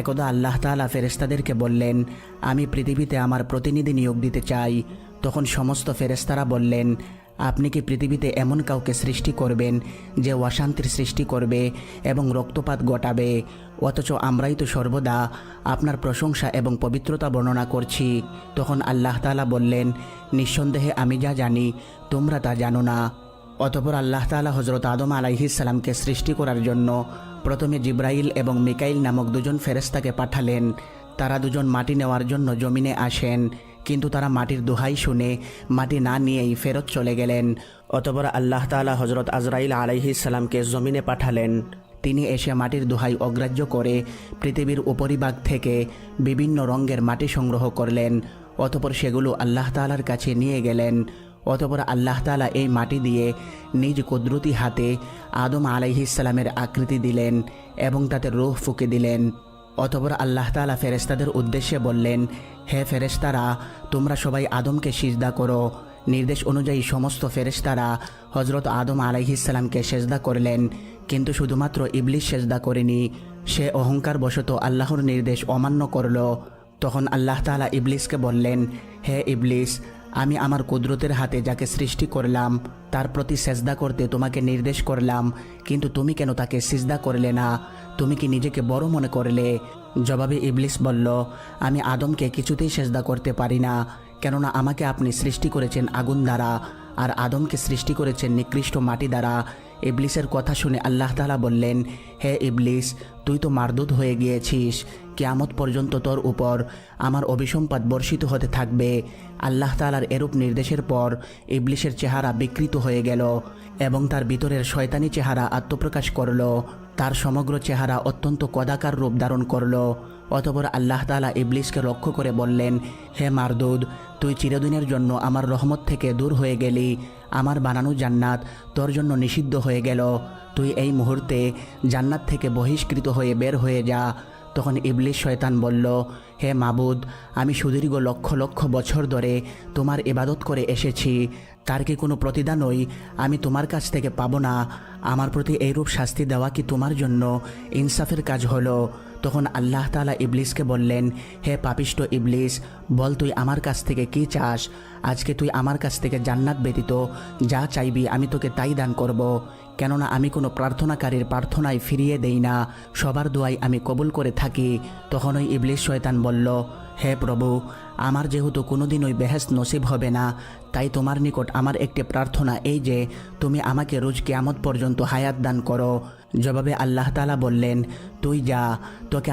একদা আল্লাহ তাআলা ফেরেশতাদেরকে বললেন, আমি পৃথিবীতে আমার প্রতিনিধি নিয়োগ দিতে চাই। তখন সমস্ত ফেরেশতারা বললেন, আপনি কি পৃথিবীতে এমন কাউকে সৃষ্টি করবেন যে অশান্তির সৃষ্টি করবে এবং রক্তপাত ঘটাবে? অথচ আমরাই তো সর্বদা আপনার প্রশংসা এবং পবিত্রতা বর্ণনা করছি। তখন আল্লাহ তাআলা বললেন, নিঃসন্দেহে আমি যা জানি তোমরা তা জানো না। অতঃপর আল্লাহ তাআলা হযরত আদম আলাইহিস সালামকে সৃষ্টি করার জন্য প্রথমে জিব্রাইল এবং মিকাইল নামক দুজন ফেরেশতাকে পাঠালেন। তারা দুজন মাটি নেওয়ার জন্য জমিনে আসেন, কিন্তু তারা মাটির দোহাই শুনে মাটি না নিয়েই ফেরত চলে গেলেন। অতঃপর আল্লাহ তাআলা হযরত আজরাইল আলাইহিস সালামকে জমিনে পাঠালেন। তিনি এসে মাটির দোহাই অগ্রাহ্য করে পৃথিবীর উপরিভাগ থেকে বিভিন্ন রঙের মাটি সংগ্রহ করলেন। অতঃপর সেগুলো আল্লাহ তাআলার কাছে নিয়ে গেলেন। অতঃপর আল্লাহ তাআলা এই মাটি দিয়ে নিজ কুদরতি হাতে আদম আলাইহিস সালামের আকৃতি দিলেন এবং তাতে রূহ ফুঁকে দিলেন। অতঃপর আল্লাহ তাআলা ফেরেশতাদের উদ্দেশ্যে বললেন, হে ফেরেশতারা, তোমরা সবাই আদমকে সিজদা করো। নির্দেশ অনুযায়ী সমস্ত ফেরেশতারা হযরত আদম আলাইহিস সালামকে সেজদা করলেন, কিন্তু শুধুমাত্র ইবলিস সেজদা করেনি। সে অহংকারবশত আল্লাহর নির্দেশ অমান্য করল। তখন আল্লাহ তাআলা ইবলিসকে বললেন, হে ইবলিস, আমি আমার কুদরতের হাতে যাকে সৃষ্টি করলাম তার প্রতি সেজদা করতে তোমাকে নির্দেশ করলাম, কিন্তু তুমি কেন তাকে সিজদা করলে না? তুমি কি নিজেকে বড় মনে করলে? জবাবে ইবলিস বলল, আমি আদমকে কিছুতেই সেজদা করতে পারি না, কেননা আমাকে আপনি সৃষ্টি করেছেন আগুন দ্বারা, আর আদমকে সৃষ্টি করেছেন নিকৃষ্ট মাটি দ্বারা। ইবলিসের কথা শুনে আল্লাহ তাআলা বললেন, হে ইবলিস, তুই তো মারদুদ হয়ে গিয়েছিস। কিয়ামত পর্যন্ত তোর উপর আমার অভিসম্পাত বর্ষিত হতে থাকবে। আল্লাহ তাআলার এরূপ নির্দেশের পর ইবলিসের চেহারা বিকৃত হয়ে গেল এবং তার ভিতরের শয়তানি চেহারা আত্মপ্রকাশ করল। তার সমগ্র চেহারা অত্যন্ত কদাকার রূপ ধারণ করল। অতঃপর আল্লাহ তাআলা ইবলিসকে লক্ষ্য করে বললেন, হে মারদুদ, তুই চিরদিনের জন্য আমার রহমত থেকে দূর হয়ে গেলি। আমার বানানো জান্নাত তোর জন্য নিষিদ্ধ হয়ে গেল। তুই এই মুহূর্তে জান্নাত থেকে বহিষ্কৃত হয়ে বের হয়ে যা। তখন ইবলিস শয়তান বলল, হে মাবুদ, আমি সুদীর্ঘ লক্ষ লক্ষ বছর ধরে তোমার ইবাদত করে এসেছি, তার কি কোনো প্রতিদানই আমি তোমার কাছ থেকে পাবো না? আমার প্রতি এইরূপ শাস্তি দেওয়া কি তোমার জন্য ইনসাফের কাজ হলো? তখন আল্লাহ তাআলা ইবলিসকে বললেন, হে পাপিষ্ট ইবলিস, বল তুই আমার কাছ থেকে কি চাস? আজকে তুই আমার কাছ থেকে জান্নাত ব্যতীত যা চাইবি আমি তোকে তাই দান করব। কেননা আমি কোনো প্রার্থনাকারীর প্রার্থনায় ফিরিয়ে দেই না, সবার দোয়াই আমি কবুল করে থাকি। তখন ওই ইবলিস শয়তান বলল, হে প্রভু, আমার যেহেতু কোনোদিন ওই বেহেশত নসিব হবে না, তাই তোমার নিকট আমার একটি প্রার্থনা এই যে তুমি আমাকে রোজ কিয়ামত পর্যন্ত হায়াত দান করো। জবাবে আল্লাহ তাআলা বললেন, তুই যা, তোকে